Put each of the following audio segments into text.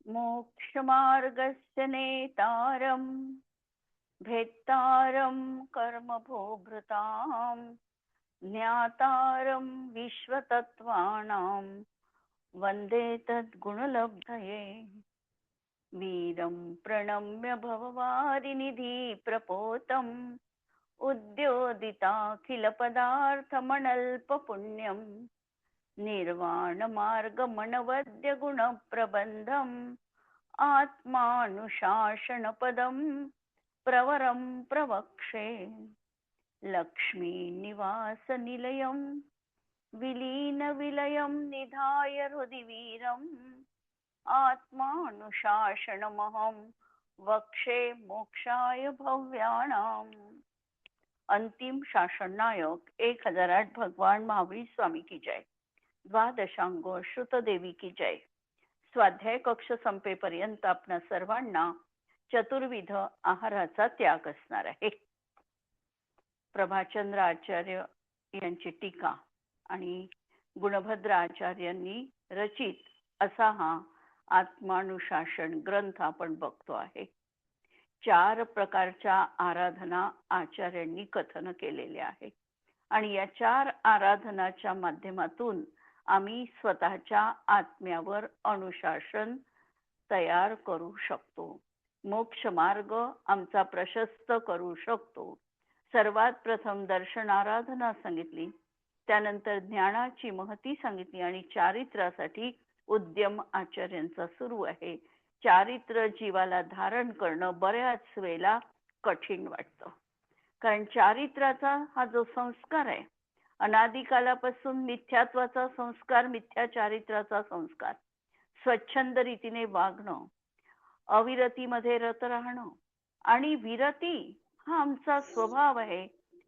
मोक्षमार्गस्य नेतारम् भेत्तारं कर्मभोभृतां ज्ञातारं विश्वतत्त्वानां वन्दे तद्गुणलब्धये वीरं प्रणम्य भववारिनिधि प्रपोतम् उद्योदिताखिलपदार्थमनल्पपुण्यं निर्वाणमार्गमनवद्यगुणप्रबन्धम् आत्मानुशासनपदं प्रवरं प्रवक्षे लक्ष्मीनिवासनिलयं विलीनविलयं निधाय हृदि वीरम् आत्मानुशासनमहं वक्षे मोक्षाय भव्यानाम्। अंतिम शासन नायक 1008 भगवान महावीर स्वामी की जय। द्वादशांगो श्रुतदेवी की जय। स्वाध्याय कक्ष संपेपर्यंत आपणा सर्वांना चतुर्विध आहाराचा त्याग असणार आहे। प्रभाचंद्र आचार्य यांची टीका आणि गुणभद्र आचार्यांनी रचित असा हा आत्मानुशासन ग्रंथ आपण बघतो आहे। 4 प्रकारच्या आराधना आचार्यांनी कथन केलेले आहे आणि या 4 आराधनाच्या माध्यमातून आम्ही स्वतःच्या आत्म्यावर अनुशासन तयार करू शकतो, मोक्ष मार्ग आमचा प्रशस्त करू शकतो। सर्वात प्रथम दर्शन आराधना सांगितली, त्यानंतर ज्ञानाची महती सांगितली आणि चारित्र्यासाठी उद्यम आचार्यांचा सुरू आहे। चारित्र्य जीवाला धारण करणं बऱ्याच वेळेला कठीण वाटतं, कारण चारित्र्याचा हा जो संस्कार आहे, अनादिकालापासून मिथ्यात्वाचा संस्कार, मिथ्या चारित्र्याचा संस्कार, स्वच्छंद रीतीने वागणं, अविरतीमध्ये रत राहणं आणि विरती हा आमचा स्वभाव आहे,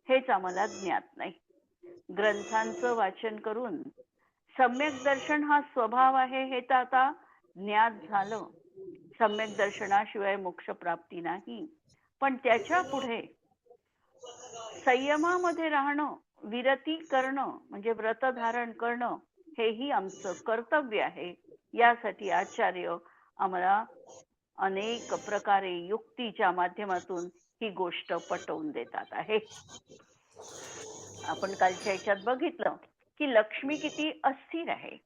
हेच आम्हाला ज्ञात नाही। ग्रंथांचं वाचन करून सम्यक दर्शन हा स्वभाव आहे हे तर आता ज्ञात झालं। सम्यक दर्शनाशिवाय मोक्ष प्राप्ती नाही, पण त्याच्या पुढे संयमामध्ये राहणं, विरती करणं म्हणजे व्रत धारण करणं हेही आमचं कर्तव्य आहे। यासाठी आचार्य आम्हाला अनेक प्रकारे युक्तीच्या माध्यमातून ही गोष्ट पटवून देतात आहे। आपण कालच्या ह्याच्यात बघितलं की लक्ष्मी किती अस्थिर आहे।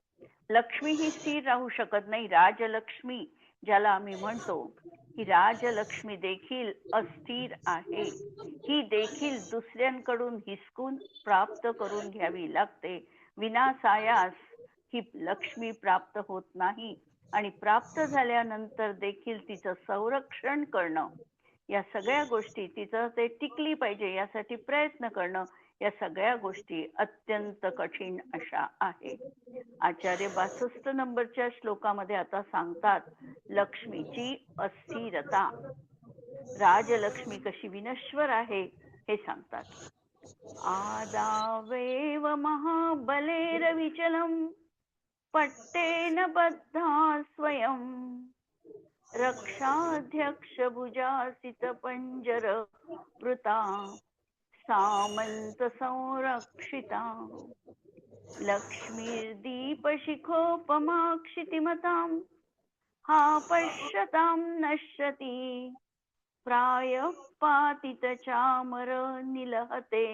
लक्ष्मी ही स्थिर राहू शकत नाही। राजलक्ष्मी ज्याला आम्ही म्हणतो, ही राजलक्ष्मी देखील अस्थिर आहे। ही देखील दुसऱ्यांकडून हिसकून प्राप्त करून घ्यावी लागते। विनासायास ही लक्ष्मी प्राप्त होत नाही आणि प्राप्त झाल्यानंतर देखील तिचं संरक्षण करणं, या सगळ्या गोष्टी, तिचं ते टिकली पाहिजे यासाठी प्रयत्न करणं, या सगळ्या गोष्टी अत्यंत कठीण अशा आहे। आचार्य 62 नंबरच्या श्लोकामध्ये आता सांगतात लक्ष्मीची अस्थिरता, राजलक्ष्मी कशी विनश्वर आहे हे सांगतात। आदावेव महाबलेरविचलम् पट्टेन बद्धा स्वयं रक्षाध्यक्ष भुजासित पंजर वृता सामंत संरक्षिता लक्ष्मीर्दीपशिखोपमा क्षितिमतां हा पश्यतां नश्यति प्रायः पातितचामर निलहते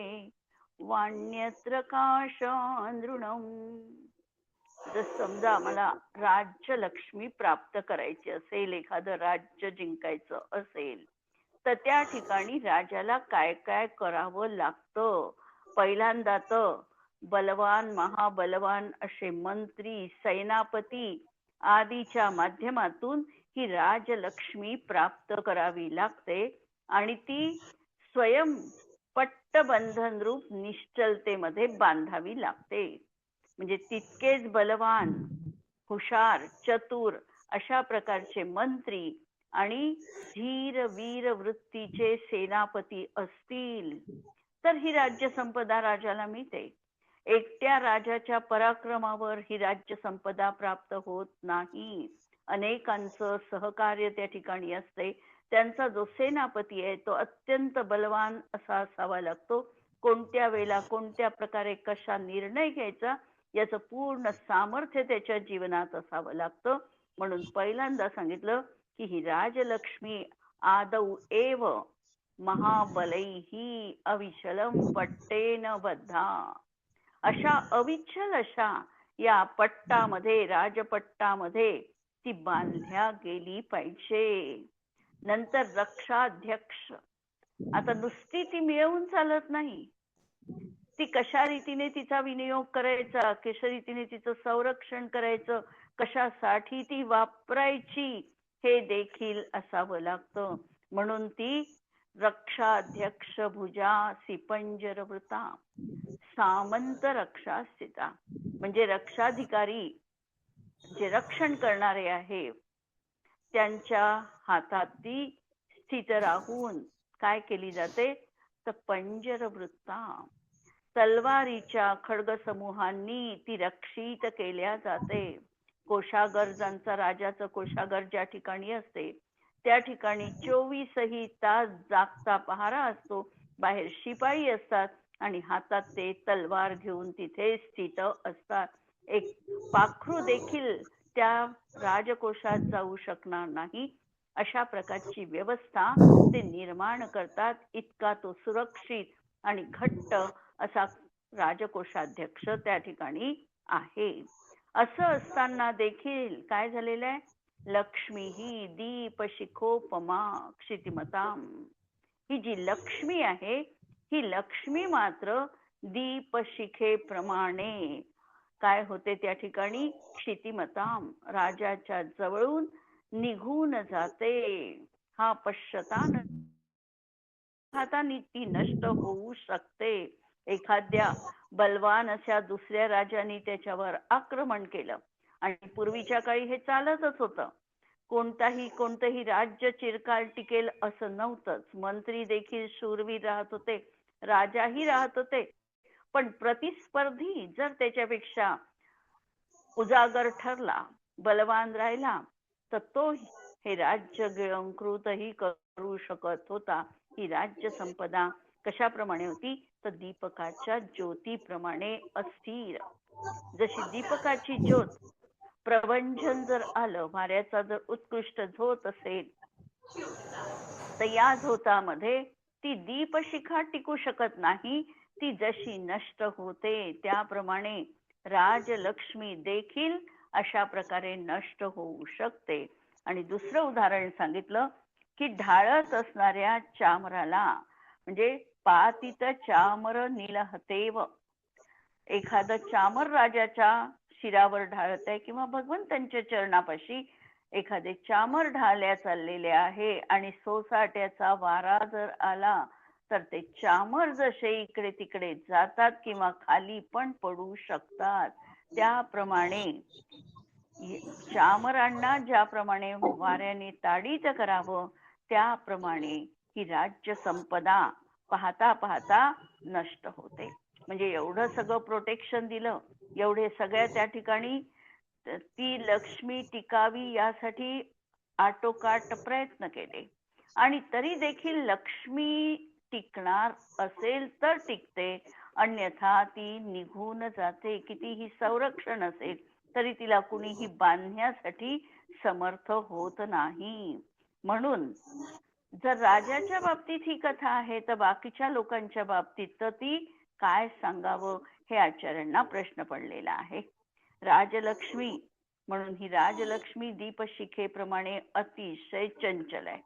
वाण्यत्र काशानृणम्। जर समजा आम्हाला राज्यलक्ष्मी प्राप्त करायची असेल, एखादं राज्य जिंकायचं असेल, तर त्या ठिकाणी राजाला काय काय करावं लागतं। पहिल्यांदा तर बलवान, महाबलवान असे मंत्री, सेनापती आदीच्या माध्यमातून ही राजलक्ष्मी प्राप्त करावी लागते आणि ती स्वयं पट्टबंधन रूप निश्चलतेमध्ये बांधावी लागते। म्हणजे तितकेच बलवान, हुशार, चतुर अशा प्रकारचे मंत्री आणि धीर वीर वृत्तीचे सेनापती असतील तर ही राज्य संपदा राजाला मिळते। एकट्या राजाच्या पराक्रमावर ही राज्य संपदा प्राप्त होत नाही। अनेकांचं सहकार्य त्या ठिकाणी असते। त्यांचा जो सेनापती आहे तो अत्यंत बलवान असा असावा लागतो। कोणत्या वेळेला कोणत्या प्रकारे कशा निर्णय घ्यायचा याचं पूर्ण सामर्थ्य त्याच्या जीवनात असावं लागतं। म्हणून पहिल्यांदा सांगितलं की ही राजलक्ष्मी आदौ एव महाबलैही अविचलम पट्टेन बद्धा. अशा अविचल अशा या पट्टामध्ये, राजपट्टामध्ये ती बांधल्या गेली पाहिजे. नंतर रक्षाध्यक्ष, आता नुसती ती मिळवून चालत नाही, ती कशा रीतीने तिचा विनियोग करायचा, कशा रीतीने तिचं संरक्षण करायचं, कशासाठी ती वापरायची हे देखील असावं लागतं. म्हणून ती रक्षाध्यक्ष भुजासी पंजरवृता सामंत रक्षा स्थिता, म्हणजे रक्षाधिकारी जे रक्षण करणारे आहे त्यांच्या हातात ती स्थित राहून काय केली जाते तर पंजरवृत्ता, तलवारीच्या खड्गसमूहांनी ती रक्षित केल्या जाते. कोषागर, ज्यांचा राजाचं कोषागर ज्या ठिकाणी असते त्या ठिकाणी 24ही तास जागता पहारा असतो. बाहेर शिपाई असतात आणि हातात ते तलवार घेऊन तिथे स्थित असतात. एक पाखरू देखील त्या राजकोषात जाऊ शकणार नाही अशा प्रकारची व्यवस्था ते निर्माण करतात. इतका तो सुरक्षित आणि घट्ट असा राजकोषाध्यक्ष त्या ठिकाणी आहे. असं असताना देखील काय झालेलं आहे, लक्ष्मी ही दीपशिखोपमा क्षितिमताम, ही जी लक्ष्मी आहे ही लक्ष्मी मात्र दीपशिखेप्रमाणे काय होते त्या ठिकाणी, क्षितिमताम, राजाच्या जवळून निघून जाते. हा पश्यता हाताने ती नष्ट होऊ शकते. एखाद्या बलवान अशा दुसऱ्या राजाने त्याच्यावर आक्रमण केलं, आणि पूर्वीच्या काळी हे चालतच होतं. कोणतंही राज्य चिरकाल टिकेल असं नव्हतंच. मंत्री देखील शूरवीर राहत होते, राजाही राहत होते, पण प्रतिस्पर्धी जर त्याच्यापेक्षा उजागर ठरला, बलवान राहिला, तर तो हे राज्य गिळंकृतही करू शकत होता. ही राज्य संपदा कशाप्रमाणे होती तर दीपकाच्या ज्योतीप्रमाणे अस्थिर. जशी दीपकाची ज्योत, प्रभंजन जर आलं, वाऱ्याचा जर उत्कृष्ट झोत असेल तर या झोतामध्ये ती दीपशिखा टिकू शकत नाही, ती जशी नष्ट होते त्याप्रमाणे राजलक्ष्मी देखील अशा प्रकारे नष्ट होऊ शकते. आणि दुसरं उदाहरण सांगितलं की ढाळत असणाऱ्या चामराला, म्हणजे पातित चामर निलहतेव, एखादं चामर राजाच्या शिरावर ढाळत आहे किंवा भगवंतांच्या चरणापाशी एखादे चामर ढाळल्या चाललेले आहे आणि सोसाट्याचा वारा जर आला तर ते चामर जसे इकडे तिकडे जातात किंवा खाली पण पडू शकतात. त्याप्रमाणे चामरांना ज्याप्रमाणे वाऱ्याने ताडीत करावं त्याप्रमाणे ही राज्य संपदा पाहता पाहता नष्ट होते. म्हणजे एवढं सगळं प्रोटेक्शन दिलं, एवढे सगळ्या त्या ठिकाणी ती लक्ष्मी टिकावी यासाठी आटोकाट प्रयत्न केले, आणि तरी देखील लक्ष्मी टिकणार असेल तर टिकते, अन्यथा ती निघून जाते. कितीही संरक्षण असेल तरी तिला कुणीही बांधण्यासाठी समर्थ होत नाही. म्हणून जर राजाच्या बाबतीत ही कथा आहे तर बाकीच्या लोकांच्या बाबतीत तर ती काय सांगावं हे आचार्यांना प्रश्न पडलेला आहे. राजलक्ष्मी, म्हणून ही राजलक्ष्मी दीपशिखेप्रमाणे अतिशय चंचल आहे.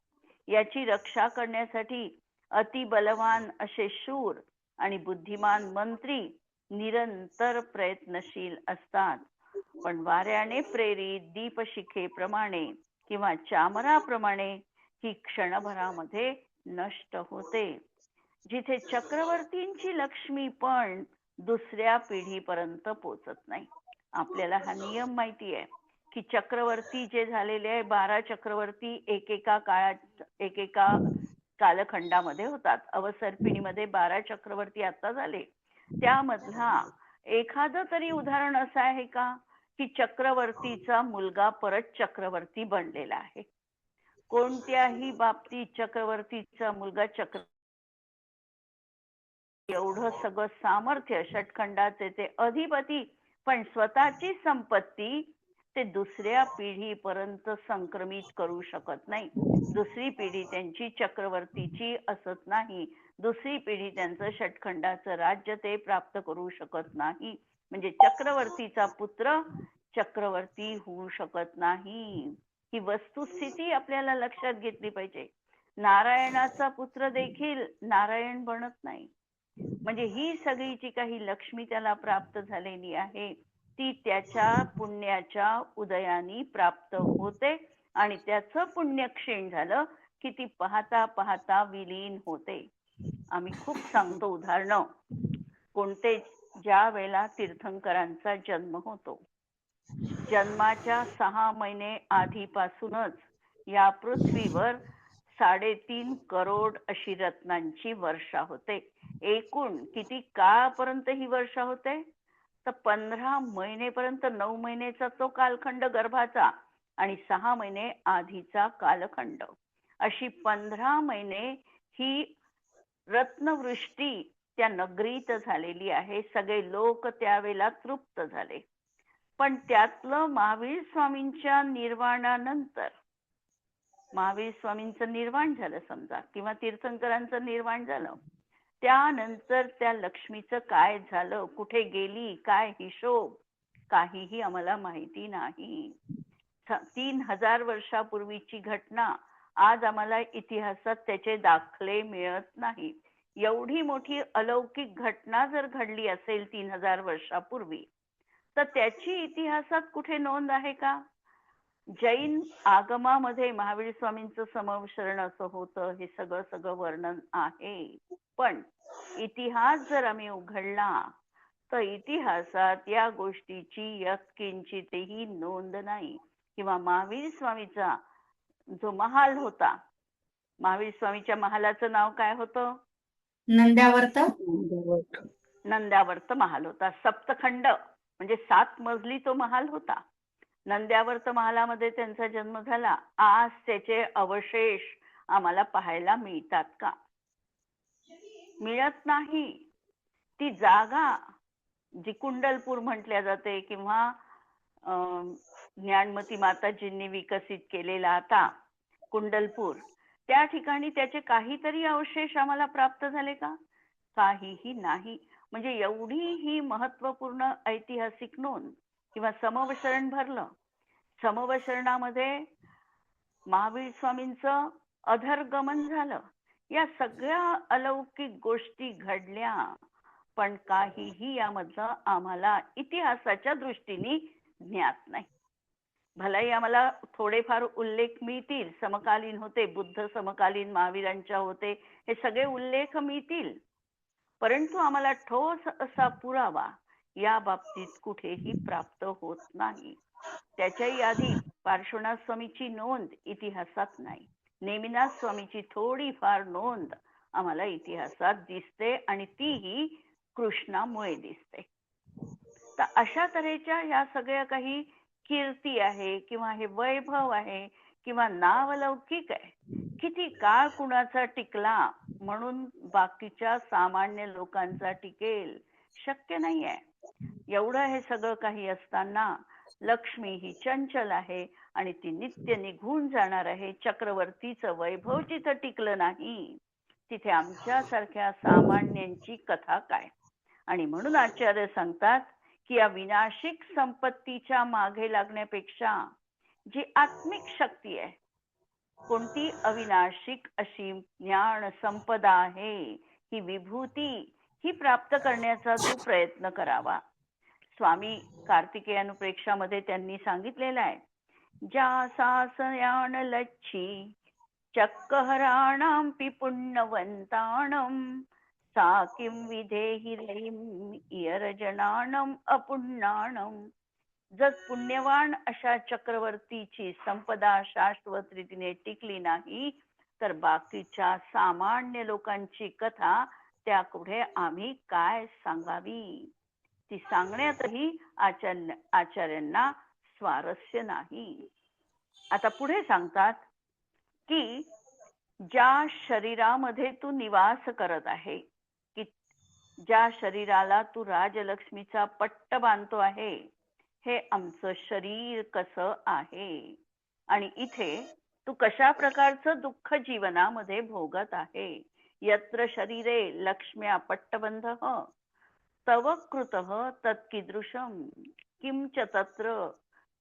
याची रक्षा करण्यासाठी अति बलवान असे शूर आणि बुद्धिमान मंत्री निरंतर प्रयत्नशील असतात. पण वाऱ्याने प्रेरित दीपशिखेप्रमाणे किंवा चामराप्रमाणे ही क्षणभरामध्ये नष्ट होते. जिथे चक्रवर्तींची लक्ष्मी पण दुसऱ्या पिढीपर्यंत पोचत नाही. आपल्याला हा नियम माहिती आहे की चक्रवर्ती जे झालेले आहे, 12 चक्रवर्ती एकेका काळात एकेका कालखंडामध्ये होतात. अवसर्पिणीमध्ये 12 चक्रवर्ती आता झाले. त्यामधला एखादं तरी उदाहरण असं आहे का की चक्रवर्तीचा मुलगा परत चक्रवर्ती बनलेला आहे? कोणत्याही बाबतीत चक्रवर्तीचा मुलगा एवढं सगळं सामर्थ्य, षटखंडाचे ते अधिपती, पण स्वतःची संपत्ती ते दुसऱ्या पिढीपर्यंत संक्रमित करू शकत नाही. दुसरी पिढी त्यांची चक्रवर्तीची असत नाही. दुसरी पिढी त्यांचं षटखंडाचं राज्य ते प्राप्त करू शकत नाही. म्हणजे चक्रवर्तीचा पुत्र चक्रवर्ती होऊ शकत नाही. ही वस्तुस्थिती आपल्याला लक्षात घेतली पाहिजे. नारायणाचा पुत्र देखील नारायण बनत नाही. म्हणजे ही सगळी जी काही लक्ष्मी त्याला प्राप्त झालेली आहे ती त्याच्या पुण्याच्या उदयाने प्राप्त होते आणि त्याचं पुण्य क्षीण झालं की ती पाहता पाहता विलीन होते. आम्ही खूप सांगतो उदाहरणं. कोणते ज्या वेळेला तीर्थंकरांचा जन्म होतो, जन्माच्या 6 महिने आधीपासूनच या पृथ्वीवर 3.5 करोड अशी रत्नांची वर्षा होते. एकूण किती काळापर्यंत ही वर्षा होते? तर 15 महिनेपर्यंत. 9 महिनेचा तो कालखंड गर्भाचा आणि 6 महिने आधीचा कालखंड, अशी 15 महिने ही रत्नवृष्टी त्या नगरीत झालेली आहे. सगळे लोक त्यावेळेला तृप्त झाले. पण त्यातलं महावीर स्वामींच्या निर्वाणानंतर, महावीर स्वामींचं निर्वाण झालं समजा, किंवा तीर्थंकरांचं निर्वाण झालं, त्यानंतर त्या लक्ष्मीचं काय झालं, कुठे गेली, काय हिशोब, काहीही आम्हाला माहिती नाही. 3000 वर्षापूर्वीची घटना आज आम्हाला इतिहासात त्याचे दाखले मिळत नाही. एवढी मोठी अलौकिक घटना जर घडली असेल 3000 वर्षापूर्वी, तर त्याची इतिहासात कुठे नोंद आहे का? जैन आगमामध्ये महावीर स्वामींचं समवशरण असं होतं, हे सगळं वर्णन आहे. पण इतिहास जर आम्ही उघडला तर इतिहासात या गोष्टीची यत्किंचितही नोंद नाही. किंवा महावीर स्वामीचा जो महाल होता, महावीर स्वामीच्या महालाचं नाव काय होतं? नंद्यावर्त. नंद्यावर्त महाल होता. सप्तखंड म्हणजे 7 मजली तो महाल होता. नंद्यावर्त महालामध्ये त्यांचा जन्म झाला. आज त्याचे अवशेष आम्हाला पाहायला मिळतात का? मिळत नाही. ती जागा जी कुंडलपूर म्हटल्या जाते किंवा ज्ञानमती माताजींनी विकसित केलेला आता कुंडलपूर, त्या ठिकाणी त्याचे काहीतरी अवशेष आम्हाला प्राप्त झाले का? काहीही नाही. म्हणजे एवढी ही महत्वपूर्ण ऐतिहासिक नोंद किंवा समवशरण भरलं. समवशरणामध्ये महावीर स्वामींचं अधरगमन झालं. या सगळ्या अलौकिक गोष्टी घडल्या, पण काहीही यामधलं आम्हाला इतिहासाच्या दृष्टीने ज्ञात नाही. भलाही आम्हाला थोडेफार उल्लेख मिळतील, समकालीन होते, बुद्ध समकालीन महावीरांच्या होते, हे सगळे उल्लेख मिळतील, परंतु आम्हाला ठोस असा पुरावा या बाबतीत कुठेही प्राप्त होत नाही. त्याच्याही आधी पार्श्वनाथ स्वामीची नोंद इतिहासात नाही. नेमिनाथ स्वामीची थोडीफार नोंद आम्हाला इतिहासात दिसते आणि तीही कृष्णामुळे दिसते. तर अशा तऱ्हेच्या ह्या सगळ्या काही कीर्ती आहे किंवा हे वैभव आहे किंवा नावलौकिक आहे. किती काळ कुणाचा टिकला म्हणून बाकीच्या सामान्य लोकांचा टिकेल? शक्य नाहीये. एवढं हे सगळं काही असताना लक्ष्मी ही चंचल आहे आणि ती नित्य निघून जाणार आहे. चक्रवर्तीचं वैभव जिथं टिकलं नाही तिथे आमच्यासारख्या सामान्यांची कथा काय? आणि म्हणून आचार्य सांगतात की या विनाशिक संपत्तीच्या मागे लागण्यापेक्षा जी आत्मिक शक्ती आहे, कोणती अविनाशिक अशी ज्ञान संपदा आहे, ही विभूती, ही प्राप्त करण्याचा तू प्रयत्न करावा. स्वामी कार्तिकेय अनुप्रेक्षामध्ये त्यांनी सांगितलेलं आहे, ज्या सासयान लच्छी चक्कहराणां पुण्यवंताणं सा किं विधेहि रयिं इयरजनानं अपुण्याणं. जर पुण्यवान अशा चक्रवर्तीची संपदा शाश्वत रीतीने टिकली नाही तर बाकीच्या सामान्य लोकांची कथा त्यापुढे आम्ही काय सांगावी? ती सांगण्यातही आचार्यांना स्वारस्य नाही. आता पुढे सांगतात की ज्या शरीरामध्ये तू निवास करत आहे, की ज्या शरीराला तू राजलक्ष्मीचा पट्ट बांधतो आहे, हे आमचं शरीर कसं आहे आणि इथे तू कशा प्रकारचं दुःख जीवनामध्ये भोगत आहे. यत्र शरीरे लक्ष्म्या पट्टबंध तव कृतः तत्कीदृशम किम च तत्र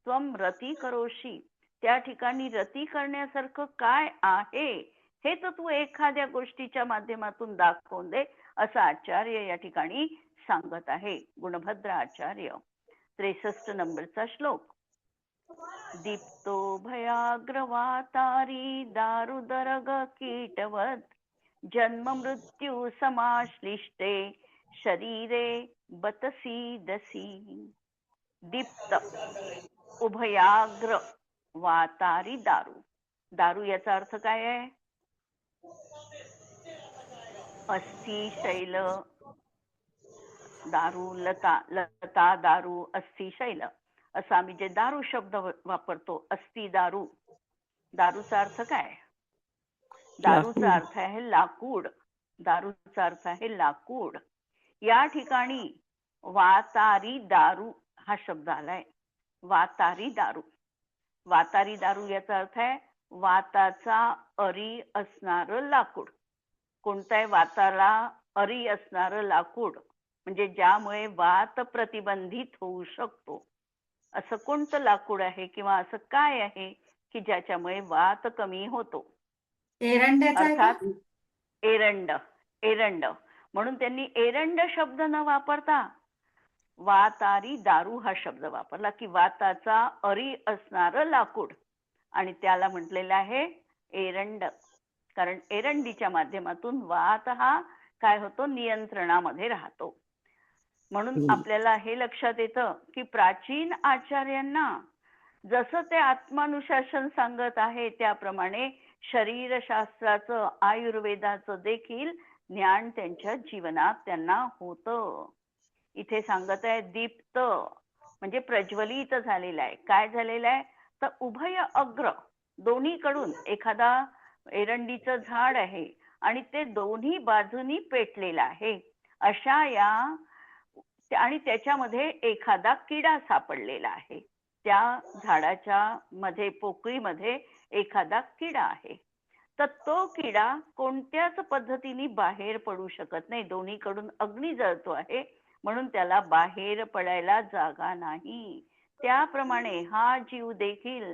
त्वम रती करोशी. त्या ठिकाणी रती करण्यासारखं काय आहे हे तर तू एखाद्या गोष्टीच्या माध्यमातून दाखवून दे, असं आचार्य या ठिकाणी सांगत आहे. गुणभद्र आचार्य. 63 नंबरचा श्लोक. दीप्तो भयाग्रवातारी दारुदरग कीटवत जन्म मृत्यू समाश्लिष्टे शरीरे बतसी दसी. दीप्त उभयाग्र वातारी दारू. दारू याचा अर्थ काय आहे? अस्थि शैल दारू, लता दारू, अस्थि शैल असा आम्ही जे दारू शब्द वापरतो, अस्थि दारू. दारूचा अर्थ काय? दारूचा अर्थ आहे लाकूड. दारूचा अर्थ आहे लाकूड. या ठिकाणी वातारी दारू हा शब्द आलाय. वातारी दारू. वातारी दारू याचा अर्थ आहे वाताचा अरी असणारं लाकूड. कोणतं आहे? वाताला अरी असणारं लाकूड, म्हणजे ज्यामुळे वात प्रतिबंधित होऊ शकतो. असं कोणतं लाकूड आहे किंवा असं काय आहे की ज्याच्यामुळे वात कमी होतो? अर्थात एरंड. एरंड. म्हणून त्यांनी एरंड शब्द न वापरता वातारी दारू हा शब्द वापरला, की वाताचा अरी असणारं लाकूड, आणि त्याला म्हटलेलं आहे एरंड. कारण एरंडीच्या माध्यमातून वात हा काय होतो? नियंत्रणामध्ये राहतो. म्हणून आपल्याला हे लक्षात येतं की प्राचीन आचार्यांना जसं ते आत्मानुशासन सांगत आहे त्याप्रमाणे शरीरशास्त्राचं, आयुर्वेदाचं देखील ज्ञान त्यांच्या जीवनात त्यांना होतं. इथे सांगत आहे दीप्त म्हणजे प्रज्वलित झालेला आहे. काय झालेलं आहे? तर उभय अग्र, दोन्हीकडून एखादा एरंडीचं झाड आहे आणि ते दोन्ही बाजूनी पेटलेलं आहे, अशा या, आणि त्याच्यामध्ये एखादा किडा सापडलेला आहे. त्या झाडाच्या मध्ये, पोकळीमध्ये एखादा किडा आहे. तर तो किडा कोणत्याच पद्धतीने बाहेर पडू शकत नाही. दोन्हीकडून अग्नी जळतो आहे, म्हणून त्याला बाहेर पडायला जागा नाही. त्याप्रमाणे हा जीव देखील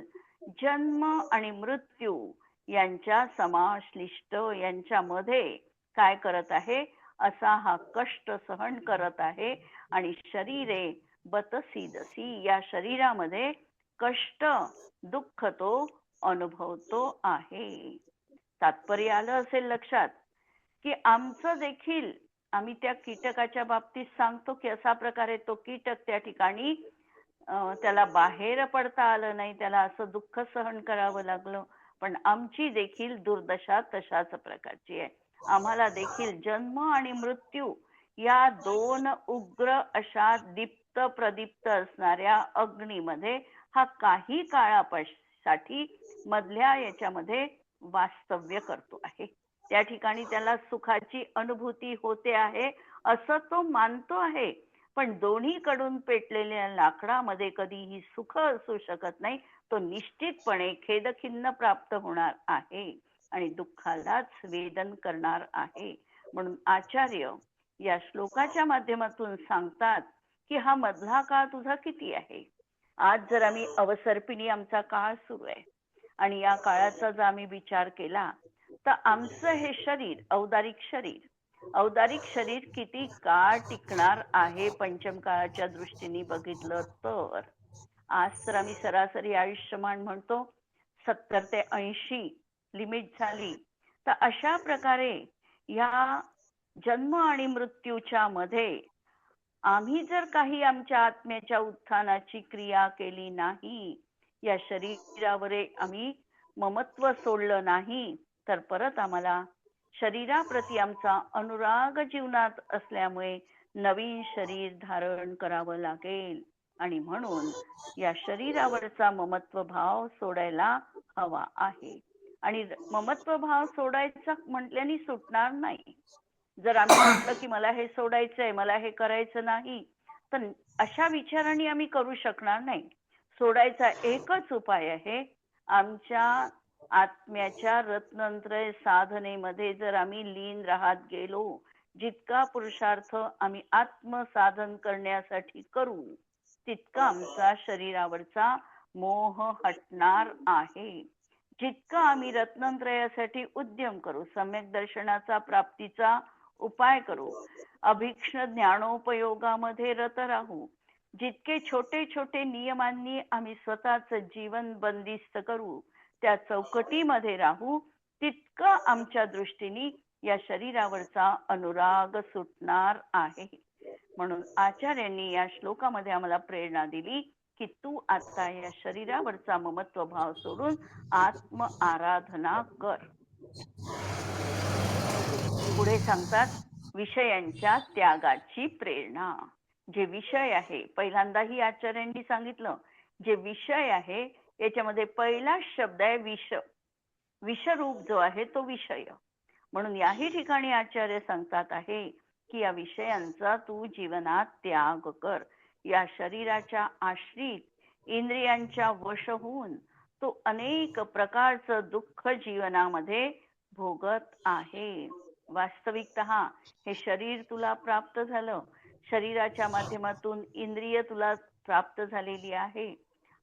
जन्म आणि मृत्यू यांच्या समाश्लिष्ट यांच्यामध्ये काय करत आहे? असा हा कष्ट सहन करत आहे. आणि शरीरे बतसी दसी, या शरीरामध्ये कष्ट, दुःख तो अनुभवतो आहे. तात्पर्य आलं असेल लक्षात की आमचं देखील, आम्ही त्या कीटकाच्या बाबतीत सांगतो की असा प्रकारे तो कीटक त्या ठिकाणी त्याला बाहेर पडता आलं नाही, त्याला असं दुःख सहन करावं लागलं. पण आमची देखील दुर्दशा तशाच प्रकारची आहे. आम्हाला देखील जन्म आणि मृत्यू या दोन उग्र अशा दीप्त प्रदीप्त असणाऱ्या अग्नीमध्ये हा काही काळासाठी मधल्या याच्यामध्ये वास्तव्य करतो आहे. त्या ठिकाणी त्याला सुखाची अनुभूती होते आहे असं तो मानतो आहे. पण दोन्हीकडून पेटलेल्या लाकडामध्ये कधीही सुख असू शकत नाही. तो निश्चितपणे खेदखिन्न प्राप्त होणार आहे आणि दुःखालाच वेदन करणार आहे. म्हणून आचार्य या श्लोकाच्या माध्यमातून सांगतात की हा मधला काळ तुझा किती आहे. आज जर आम्ही अवसर्पिणी आमचा काळ सुरू आहे आणि या काळाचा जर आम्ही विचार केला तर आमचं हे शरीर, औदारिक शरीर किती काळ टिकणार आहे पंचम काळाच्या दृष्टीने बघितलं तर. आज तर आम्ही सरासरी आयुष्यमान म्हणतो 70 ते 80 लिमिट झाली. तर अशा प्रकारे या जन्म आणि मृत्यूच्या मध्ये आम्ही जर काही आमच्या आत्म्याच्या उत्थानाची क्रिया केली नाही, या शरीरावर आम्ही ममत्व सोडलं नाही, तर परत आम्हाला शरीराप्रती आमचा अनुराग जीवनात असल्यामुळे नवीन शरीर धारण करावं लागेल. आणि म्हणून या शरीरावरचा ममत्व भाव सोडायला हवा आहे. आणि ममत्व भाव सोडायचा म्हटल्याने सुटणार नाही. जर आम्ही म्हटलं की मला हे सोडायचंय, मला हे करायचं नाही, तर अशा विचारांनी आम्ही करू शकणार नाही. सोडायचा एकच उपाय आहे, आमच्या आत्म्याच्या रत्नत्रय साधनेमध्ये जर आम्ही लीन राहत गेलो, जितका पुरुषार्थ आम्ही आत्मसाधन करण्यासाठी करू, तितका आमचा शरीरावरचा मोह हटणार आहे. जितका आम्ही रत्नत्रयासाठी उद्यम करू, सम्यक दर्शनाचा प्राप्तीचा उपाय करू, अभीक्ष्ण ज्ञानोपयोगामध्ये रत राहू, जितके छोटे छोटे नियमांनी आम्ही स्वतःच जीवन बंदिस्त करू, त्या चौकटीमध्ये राहू, तितकं आमच्या दृष्टीने या शरीरावरचा अनुराग सुटणार आहे. म्हणून आचार्यांनी या श्लोकामध्ये आम्हाला प्रेरणा दिली की तू आता या शरीरावरचा ममत्व भाव सोडून आत्म आराधना कर. पुढे सांगतात विषयांच्या त्यागाची प्रेरणा. जे विषय आहे, पहिल्यांदाही आचार्यांनी सांगितलं, जे विषय आहे याच्यामध्ये पहिला शब्द आहे विष. विषरूप जो आहे तो विषय. म्हणून याही ठिकाणी आचार्य सांगतात आहे की या विषयांचा तू जीवनात त्याग कर. या शरीराच्या आश्रित इंद्रियांच्या वश होऊन तो अनेक प्रकारचं दुःख जीवनामध्ये भोगत आहे. वास्तविकतः हे शरीर तुला प्राप्त झालं, शरीराच्या माध्यमातून इंद्रिय तुला प्राप्त झालेली आहे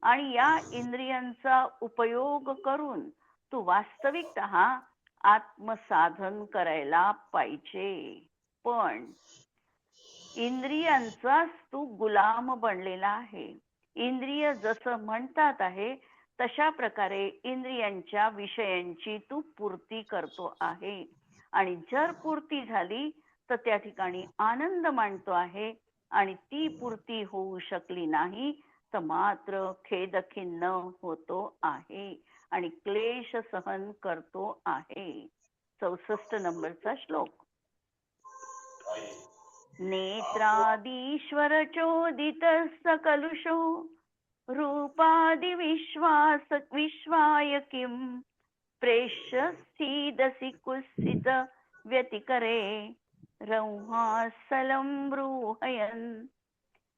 आणि या इंद्रियांचा उपयोग करून तू वास्तविकतः आत्मसाधन करायला पाहिजे. पण इंद्रियांचाच तू गुलाम बनलेला आहे. इंद्रिय जसं म्हणतात आहे तशा प्रकारे इंद्रियांच्या विषयांची तू पूर्ती करतो आहे आणि जर पूर्ती झाली तर त्या ठिकाणी आनंद मानतो आहे आणि ती पूर्ती होऊ शकली नाही तर मात्र खेदखिन्न होतो आहे आणि क्लेश सहन करतो आहे. 64 नंबरचा श्लोक. नेत्रादीश्वर चोदित सकलुषो रूपादि विश्वास विश्वाय किम प्रेष्य सीदसि कुत्सित व्यतिकरे रौहासलं ब्रूहयन्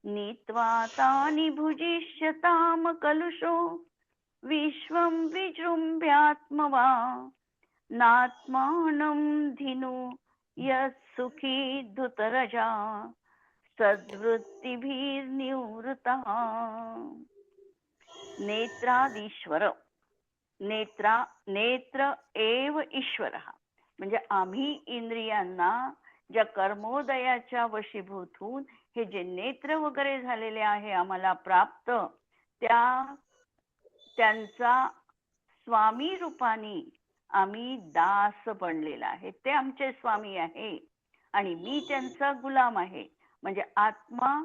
नीत्वा तानि भुजिष्यताम कलुषो विश्वं विजृम्भ्यात्मवा नात्मानं धिनु यत्सुखी धुतरजा सद्वृत्तिभिर्निवृतः. नेत्रादीश्वर. नेत्र एव ईश्वर. म्हणजे आम्ही इंद्रियांना ज्या कर्मोदयाच्या वशीभूत होऊन हे जे नेत्र वगैरे झालेले आहे आम्हाला प्राप्त, त्यांचा स्वामी रूपाने आम्ही दास बनलेला आहे. ते आमचे स्वामी आहे आणि मी त्यांचा गुलाम आहे. म्हणजे आत्मा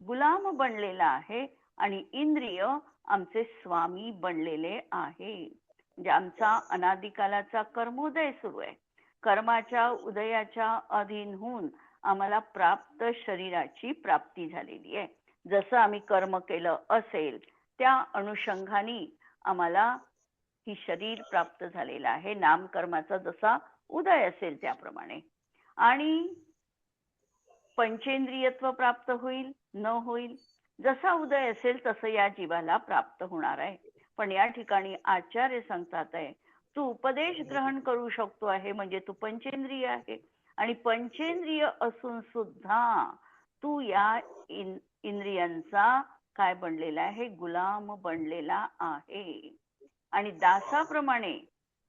गुलाम बनलेला आहे आणि इंद्रिय आमचे स्वामी बनलेले आहे. म्हणजे आमचा अनादिकालाचा कर्मोदय सुरू आहे. कर्माच्या उदयाच्या अधीन होऊन आम्हाला प्राप्त शरीराची प्राप्ती झालेली आहे. जसं आम्ही कर्म केलं असेल त्या अनुषंगाने आम्हाला ही शरीर प्राप्त झालेलं आहे. नामकर्माचा जसा उदय असेल त्याप्रमाणे. आणि पंचेंद्रियत्व प्राप्त होईल न होईल, जसा उदय असेल तसं या जीवाला प्राप्त होणार आहे. पण या ठिकाणी आचार्य सांगतात आहे तू उपदेश ग्रहण करू शकतो आहे म्हणजे तू पंचेंद्रिय आहे आणि पंचेंद्रिय असून सुद्धा तू या इंद्रियांचा काय बनलेला आहे, गुलाम बनलेला आहे आणि दासाप्रमाणे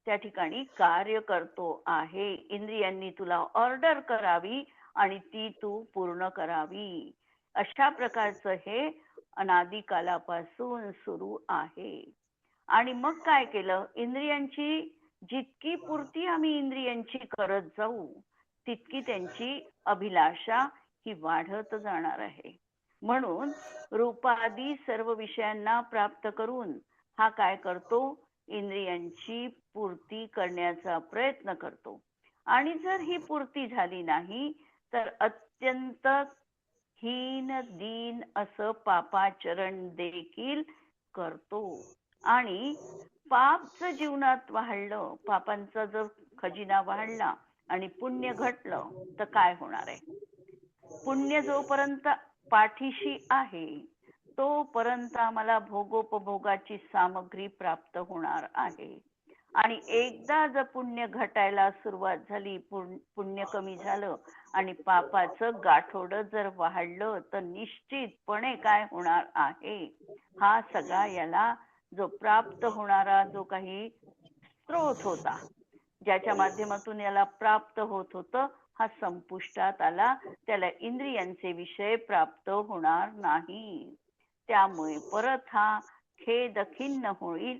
त्या ठिकाणी कार्य करतो आहे. इंद्रियांनी तुला ऑर्डर करावी आणि ती तू पूर्ण करावी. अशा प्रकारचं हे अनादिकालापासून सुरू आहे. आणि मग काय केलं, इंद्रियांची जितकी पूर्ती आम्ही इंद्रियांची करत जाऊ तितकी त्यांची अभिलाषा ही वाढत जाणार आहे. म्हणून रूपादी सर्व विषयांना प्राप्त करून हा काय करतो, इंद्रियांची पूर्ती करण्याचा प्रयत्न करतो. आणि जर ही पूर्ती झाली नाही तर अत्यंत हीन दीन असं पापाचरण देखील करतो. आणि पाप जर जीवनात वाढलं, पापांचा जर खजिना वाढला आणि पुण्य घटलं तर काय होणार आहे. पुण्य जोपर्यंत पाठीशी आहे तोपर्यंत आम्हाला भोगोपभोगाची सामग्री प्राप्त होणार आहे. आणि एकदा जर पुण्य घटायला सुरुवात झाली, पुण्य कमी झालं आणि पापाचं गाठोडं जर वाढलं, तर निश्चितपणे काय होणार आहे, हा सगळा याला जो प्राप्त होणारा जो काही स्त्रोत होता, ज्याच्या माध्यमातून याला प्राप्त होत होतं, हा संपुष्टात आला. त्याला इंद्रियांचे विषय प्राप्त होणार नाही. त्यामुळे परत हा खेद खिन्न होईल,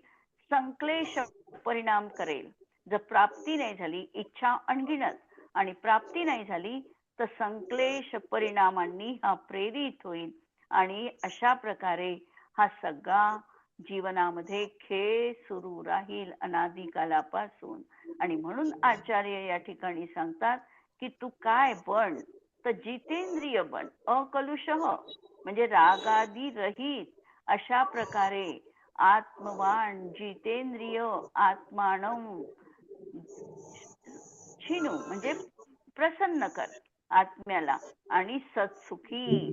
संक्लेश परिणाम करेल. जर प्राप्ती नाही झाली, इच्छा अनगिनत, आणि प्राप्ती नाही झाली तर संक्लेश परिणामांनी हा प्रेरित होईल. आणि अशा प्रकारे हा सगळा जीवनामध्ये खेळ सुरू राहील अनादिकालापासून. आणि म्हणून आचार्य या ठिकाणी सांगतात की तू काय बन, तर जितेंद्रिय बन, अकलुषः म्हणजे रागादी रहित अशा प्रकारे आत्मवान जितेंद्रिय आत्मानं छिनू म्हणजे प्रसन्न कर आत्म्याला, आणि सत्सुखी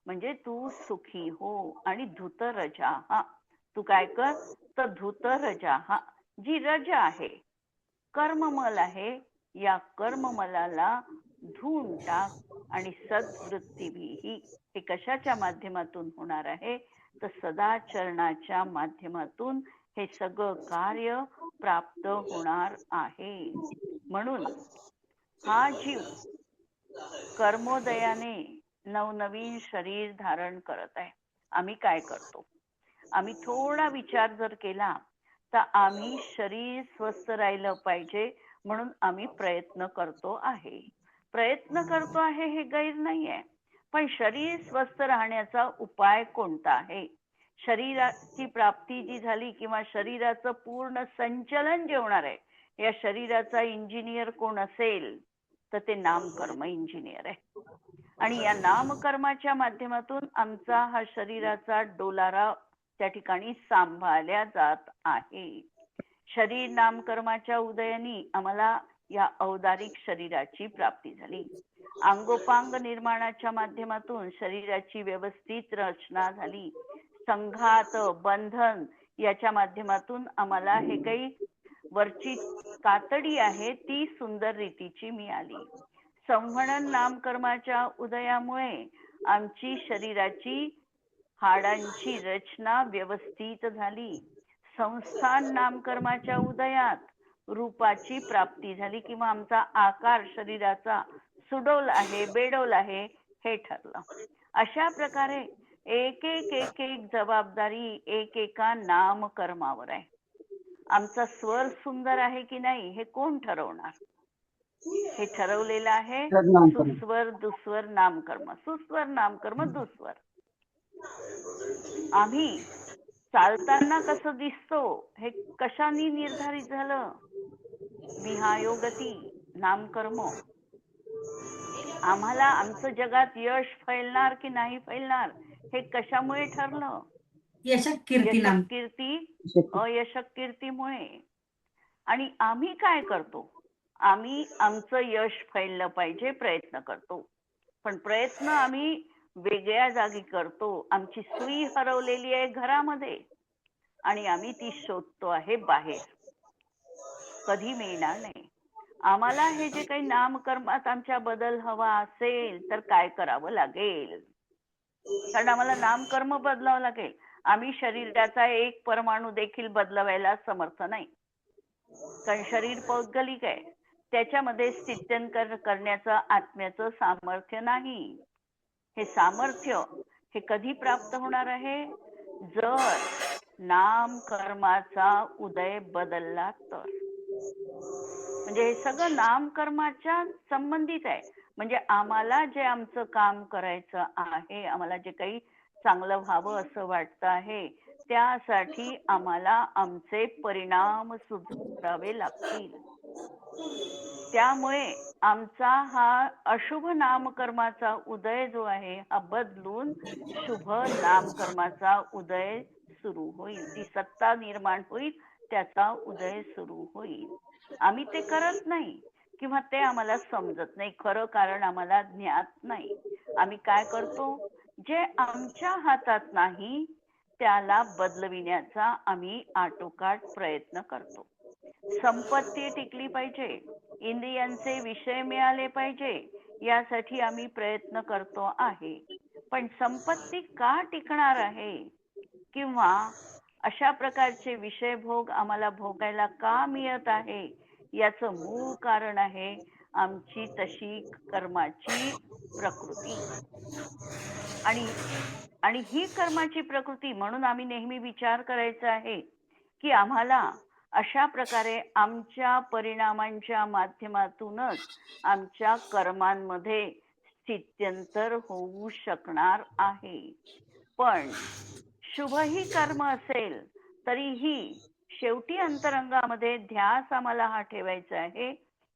म्हणजे तू सुखी हो. आणि धूत रजा, हा तू काय कर, तर धूत रजा, हा जी रजा आहे, कर्ममल आहे, या कर्ममलाला धुवून टाक. आणि सद्वृत्तीही हे कशाच्या माध्यमातून होणार आहे, तर सदाचरणाच्या माध्यमातून हे सगळं कार्य प्राप्त होणार आहे. म्हणून हा जीव कर्मोदयाने नवनवीन शरीर धारण करत आहे. आम्ही काय करतो, आम्ही थोडा विचार जर केला तर आम्ही शरीर स्वस्थ राहिलं पाहिजे म्हणून आम्ही प्रयत्न करतो आहे. प्रयत्न करतो आहे हे गैर नाहीये, पण शरीर स्वस्थ राहण्याचा उपाय कोणता आहे? शरीराची प्राप्ती जी झाली किंवा शरीराचं पूर्ण संचलन जे होणार आहे, या शरीराचा इंजिनियर कोण असेल तर ते नामकर्म इंजिनियर आहे. आणि या नामकर्माच्या माध्यमातून आमचा हा शरीराचा डोलारा त्या ठिकाणी सांभाळल्या जात आहे. शरीर नामकर्माच्या उदयाने आम्हाला या औदारिक शरीराची प्राप्ती झाली. अंगोपांग निर्माणाच्या माध्यमातून शरीराची व्यवस्थित रचना झाली. संघात बंधन याच्या माध्यमातून आम्हाला हे काही वरची कातडी आहे ती सुंदर रीतीची मिळाली. संवहन नामकर्माच्या उदयामुळे आमची शरीराची हाडांची रचना व्यवस्थित झाली. संस्थान नामकर्माच्या उदयात रूपाची प्राप्ती झाली किंवा आमचा आकार शरीराचा सुडोल आहे बेडोल आहे हे ठरलं. अशा प्रकारे एक एक एक एक जबाबदारी एकेका नामकर्मावर आहे. आमचा स्वर सुंदर आहे की नाही हे कोण ठरवणार? हे ठरवलेलं आहे सुस्वर दुस्वर नामकर्म, सुस्वर नामकर्म दुस्वर. आम्ही चालताना कसं दिसतो हे कशाने निर्धारित झालं? विहायोगती नामकर्म. आम्हाला आमचं जगात यश फैलणार की नाही फैलणार हे कशामुळे ठरलं? यशक कीर्ती अयशक कीर्तीमुळे. आणि आम्ही काय करतो? आम्ही आमचं यश फैललं पाहिजे प्रयत्न करतो, पण प्रयत्न आम्ही वेगळ्या जागी करतो. आमची सुई हरवलेली आहे घरामध्ये आणि आम्ही ती शोधतो आहे बाहेर. कधी मिळणार नाही. आम्हाला हे जे काही नामकर्मात आमच्या बदल हवा असेल तर काय करावं लागेल? कारण आम्हाला नामकर्म बदलावं लागेल. आम्ही शरीराचा एक परमाणू देखील बदलवायला समर्थ नाही, कारण शरीर पौद्गलिक आहे. त्याच्यामध्ये स्थित्यंतर करण्याचं आत्म्याचं सामर्थ्य नाही. हे सामर्थ्य हे कधी प्राप्त होणार आहे? जर नामकर्माचा उदय बदलला तर. म्हणजे हे सगळं नामकर्माच्या संबंधित आहे. म्हणजे आम्हाला जे आमचं काम करायचं आहे, आम्हाला जे काही चांगलं व्हावं असं वाटतं आहे, त्यासाठी आम्हाला आमचे परिणाम सुधारावे लागतील. त्यामुळे आमचा हा अशुभ नामकर्माचा उदय जो आहे हा बदलून शुभ नामकर्माचा उदय सुरू होईल. ती सत्ता निर्माण होईल, त्याचा उदय सुरू होईल. आम्ही ते करत नाही किंवा ते आम्हाला समजत नाही खरं, कारण आम्हाला ज्ञात नाही. आम्ही काय करतो? जे आमच्या हातात नाही त्याला बदलविण्याचा आम्ही आटोकाट प्रयत्न करतो. संपत्ती टिकली पाहिजे, इंद्रियांचे विषय मिळाले पाहिजे, यासाठी आम्ही प्रयत्न करतो आहे. पण संपत्ती का टिकणार आहे किंवा अशा प्रकारचे विषय भोग आम्हाला भोगायला का मिळत आहे, याचं मूळ कारण आहे आमची तशी कर्माची प्रकृती. आणि आणि ही कर्माची प्रकृती म्हणून आम्ही नेहमी विचार करायचा आहे की आम्हाला अशा प्रकारे आमच्या परिणामांच्या माध्यमातूनच आमच्या कर्मांमध्ये स्थित्यंतर होऊ शकणार आहे. पण शुभही कर्म असेल तरीही शेवटी अंतरंगामध्ये ध्यास आम्हाला हा ठेवायचा आहे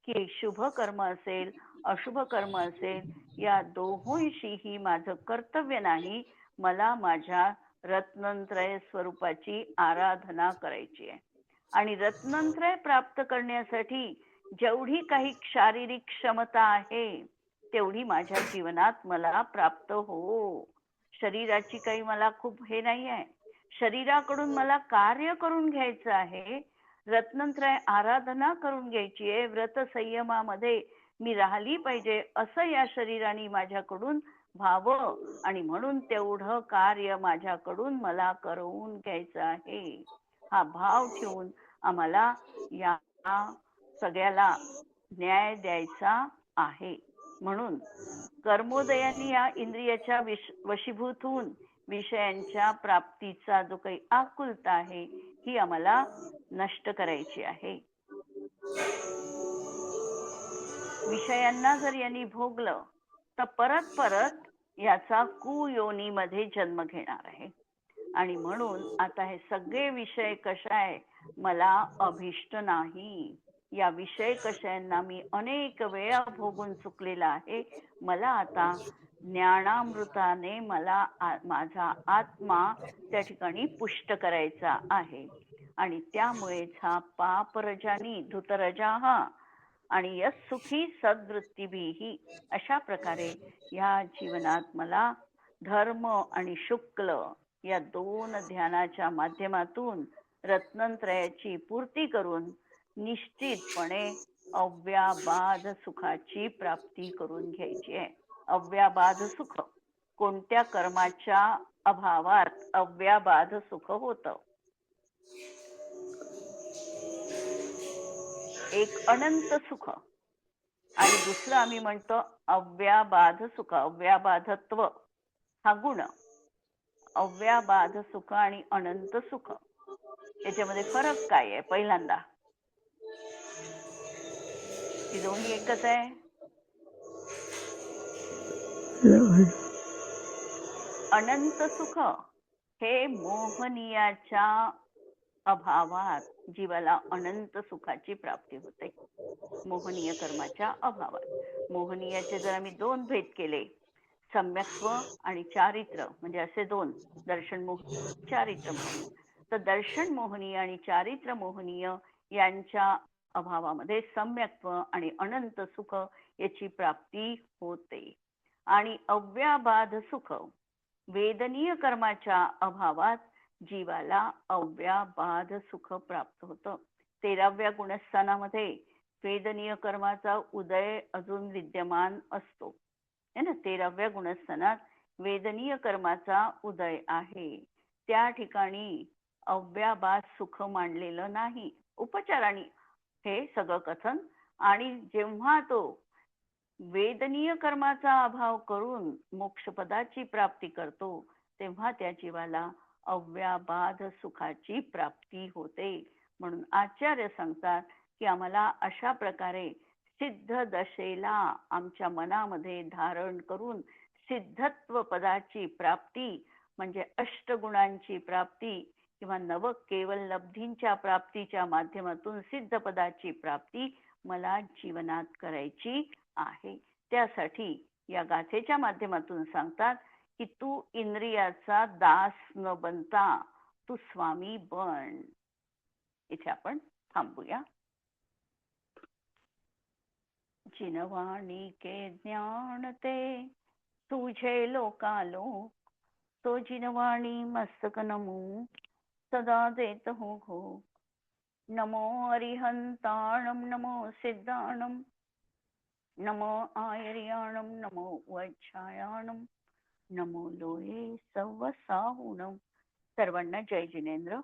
की शुभ कर्म असेल अशुभ कर्म असेल या दोहोंशीही माझं कर्तव्य नाही. मला माझ्या रत्नत्रय स्वरूपाची आराधना करायची आहे. आणि रत्नत्रय प्राप्त करण्यासाठी जेवढी काही शारीरिक क्षमता आहे तेवढी माझ्या जीवनात मला प्राप्त हो. शरीराची काही मला खूप हे नाही आहे. शरीराकडून मला कार्य करून घ्यायचं आहे, रत्नत्रय आराधना करून घ्यायची आहे, व्रत संयमामध्ये मी राहिली पाहिजे असं या शरीराने माझ्याकडून व्हावं. आणि म्हणून तेवढं कार्य माझ्याकडून मला करून घ्यायचं आहे. हा भाव ठेवून आम्हाला या सगळ्याला न्याय द्यायचा आहे. म्हणून कर्मोदयाने या इंद्रियाच्या वशीभूत होऊन विषयांच्या प्राप्तीचा जो काही आकुलता आहे ही आम्हाला नष्ट करायची आहे. विषयांना जर यांनी भोगलं तर परत परत याचा कुयोनीमध्ये जन्म घेणार आहे. आणि म्हणून आता हे सगळे विषय कशाय मला अभिष्ट नाही. या विषय कशांना मी अनेक वेळा भोगून चुकलेला आहे. मला आता ज्ञानामृताने मला माझा आत्मा त्या ठिकाणी पुष्ट करायचा आहे. आणि त्यामुळेच हा पापरजानी धुतरजा हा आणि यस सुखी सद्वृत्तीभिही अशा प्रकारे या जीवनात मला धर्म आणि शुक्ल या दोन ध्यानाच्या माध्यमातून रत्नत्रयाची पूर्ती करून निश्चितपणे अव्याबाध सुखाची प्राप्ती करून घ्यायची आहे. अव्याबाध सुख कोणत्या कर्माच्या अभावात अव्याबाध सुख होतं. एक अनंत सुख आणि दुसरं आम्ही म्हणतो अव्याबाध सुख. अव्याबाधत्व हा गुण. अव्याबाध सुख आणि अनंत सुख याच्यामध्ये फरक काय आहे? पहिल्यांदा ती दोन्ही एकच आहे. अनंत सुख हे मोहनीयाच्या अभावात जीवाला अनंत सुखाची प्राप्ती होते. मोहनीय कर्माच्या अभावात. मोहनीयाचे जर आम्ही दोन भेद केले, सम्यक्त्व आणि चारित्र, म्हणजे असे दोन, दर्शन मोहनीय चारित्र मोहनीय. तर दर्शन मोहनीय आणि चारित्र मोहनीय यांच्या अभावामध्ये सम्यक्त्व आणि अनंत सुख याची प्राप्ती होते. आणि अव्याबाध सुख वेदनीय कर्माच्या अभावात जीवाला अव्याबाध सुख प्राप्त होतं. 13व्या गुणस्थानामध्ये वेदनीय कर्माचा उदय अजून विद्यमान असतो है ना. 13व्या गुणस्थानात वेदनीय कर्माचा उदय आहे. त्या ठिकाणी अव्याबाध सुख मांडलेलं नाही, उपचाराने हे सगळं कथन. आणि जेव्हा तो वेदनीय कर्माचा अभाव करून मोक्षपदाची प्राप्ती करतो तेव्हा त्या जीवाला अव्याबाध सुखाची प्राप्ती होते. म्हणून आचार्य सांगतात की आम्हाला अशा प्रकारे सिद्ध दशेला आमच्या मनामध्ये धारण करून सिद्धत्व पदाची प्राप्ती म्हणजे अष्टगुणांची प्राप्ती किंवा नव केवल लब्धींच्या प्राप्तीच्या माध्यमातून सिद्ध पदाची प्राप्ती मला जीवनात करायची आहे. त्यासाठी या गाथेच्या माध्यमातून सांगतात की तू इंद्रियाचा दास न बनता तू स्वामी बन. इथे आपण थांबूया. जिनवाणी के ज्ञान ते तुझे लोकालोक तो जिनवाणी मस्तक नमो सदा देत हो घो. नमो अरिहंताणं नमो सिद्धाणं नमो आयर्याणं नमो वैच्छायाणं नमो लोये सव्वसाहुणं. सर्वांना जय जिनेंद्र.